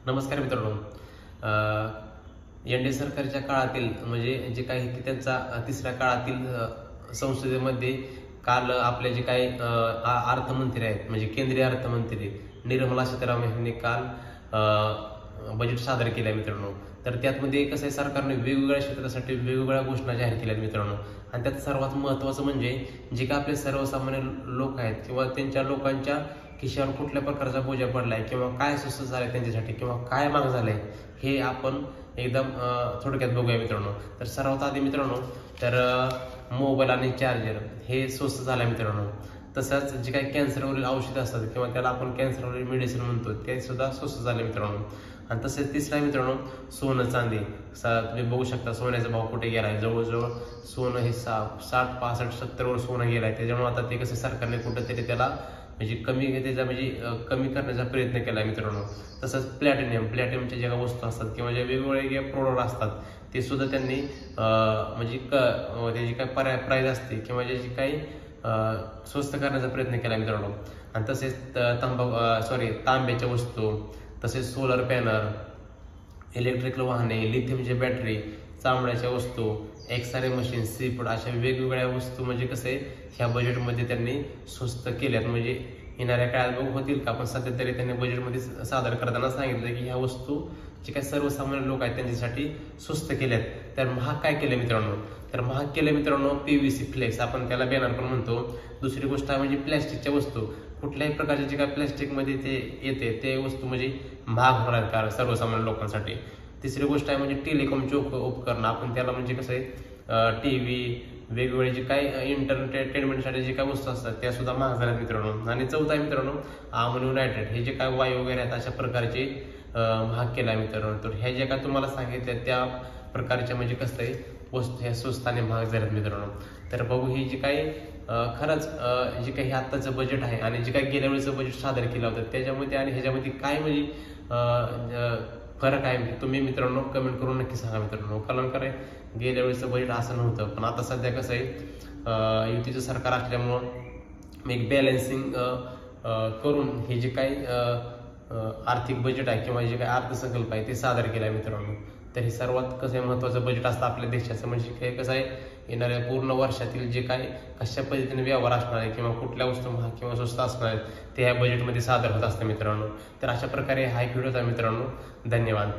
नमस्कार मित्रांनो. एनडीए सरकारच्या काळातील म्हणजे जे काही त्यांचा तिसऱ्या काळातील संसदेमध्ये काल आपले जे काही अर्थमंत्री आहेत म्हणजे केंद्रीय अर्थमंत्री निर्मला सीतारामन यांनी काल बजेट सादर केलं आहे मित्रांनो. तर त्यामध्ये कसं आहे, सरकारने वेगवेगळ्या क्षेत्रासाठी वेगवेगळ्या घोषणा जाहीर केल्या मित्रांनो. आणि त्यात सर्वात महत्त्वाचं म्हणजे जे काही आपले सर्वसामान्य लोक आहेत किंवा त्यांच्या लोकांच्या खिशावर कुठल्या प्रकारचा बोजा पडलाय किंवा काय स्वस्त झालंय त्यांच्यासाठी किंवा काय महाग झालंय हे आपण एकदम थोडक्यात बघूया मित्रांनो. तर सर्वात आधी मित्रांनो, तर मोबाईल आणि चार्जर हे स्वस्त झालंय मित्रांनो. तसंच जे काही कॅन्सरवरील औषधं असतात किंवा त्याला आपण कॅन्सरवरील मेडिसिन म्हणतो ते सुद्धा स्वस्त झाले मित्रांनो. आणि तसेच तिसरा मित्रांनो, सोनं चांदी. तुम्ही बघू शकता सोन्याचा भाव कुठे गेलाय. जवळजवळ सोनं हे 60, 65, 70 वर सोनं गेलाय. त्याच्यामुळे आता ते कसं सरकारने कुठेतरी त्याला म्हणजे कमी करण्याचा प्रयत्न केला मित्रांनो. तसंच प्लॅटिनियमच्या ज्या वस्तू असतात किंवा ज्या वेगवेगळ्या प्रोडक्ट असतात ते सुद्धा त्यांनी त्याची काय प्राईज असते किंवा ज्याची काही स्वस्त करण्याचा प्रयत्न केला मित्रांनो. आणि तसेच तांब्याच्या वस्तू, तसेच सोलर पॅनल, इलेक्ट्रिकल वाहने, लिथियमची बॅटरी, चामड्याच्या वस्तू, एक्सरे मशीन, सीफूड अशा वेगवेगळ्या वस्तू म्हणजे कसं आहे ह्या बजेटमध्ये त्यांनी स्वस्त केल्यात. म्हणजे येणाऱ्या काळात बघू होतील का, पण सध्या तरी त्यांनी बजेटमध्ये सादर करताना सांगितलं की ह्या वस्तू जे काही सर्वसामान्य लोक आहेत त्यांच्यासाठी स्वस्त केल्यात. तर महाग काय केलं मित्रांनो, तर महाग केलं मित्रांनो PVC फ्लेक्स, आपण त्याला बॅनर पण म्हणतो. दुसरी गोष्ट आहे म्हणजे प्लॅस्टिकच्या वस्तू. कुठल्याही प्रकारचे जे काय प्लॅस्टिकमध्ये ते येते ते वस्तू म्हणजे महाग होणार का सर्वसामान्य लोकांसाठी. तिसरी गोष्ट आहे म्हणजे टेलिकॉमचे उपकरणं. आपण त्याला म्हणजे कसं आहे TV वेगवेगळे जे काही एंटरटेनमेंटसाठी जे काही वस्तू असतात त्या सुद्धा महाग झाल्यात मित्रांनो. आणि चौथा आहे मित्रांनो, अमोनियम नायट्रेट हे जे काय वायू वगैरे आहेत अशा प्रकारचे महाग केला आहे मित्रांनो. तर ह्या जे काय तुम्हाला सांगितलं त्या प्रकारच्या म्हणजे कसं आहे वस्तू ह्या स्वस्ताने महाग झाल्यात मित्रांनो. तर बघू ही जे काही खरंच जे काही आत्ताचं बजेट आहे आणि जे काही गेल्या वेळेचं बजेट सादर केलं होतं त्याच्यामध्ये आणि ह्याच्यामध्ये काय म्हणजे फरक आहे तुम्ही मित्रांनो कमेंट करून नक्की सांगा मित्रांनो. कारण काय गेल्या वेळेचं बजेट असं नव्हतं, पण आता सध्या कसं आहे युतीचं सरकार असल्यामुळं एक बॅलन्सिंग करून हे जे काही आर्थिक बजेट आहे किंवा जे काही अर्थसंकल्प आहे ते सादर केलं आहे मित्रांनो. तर हे सर्वात कसं आहे महत्त्वाचं बजेट असतं आपल्या देशाचं. म्हणजे हे कसं आहे येणाऱ्या पूर्ण वर्षातील जे काय कशा पद्धतीने व्यवहार असणार आहे किंवा कुठल्या वस्तू महाग किंवा स्वस्त असणार आहेत ते ह्या बजेटमध्ये सादर होत असतं मित्रांनो. तर अशा प्रकारे हा एक व्हिडिओ आहे मित्रांनो. धन्यवाद.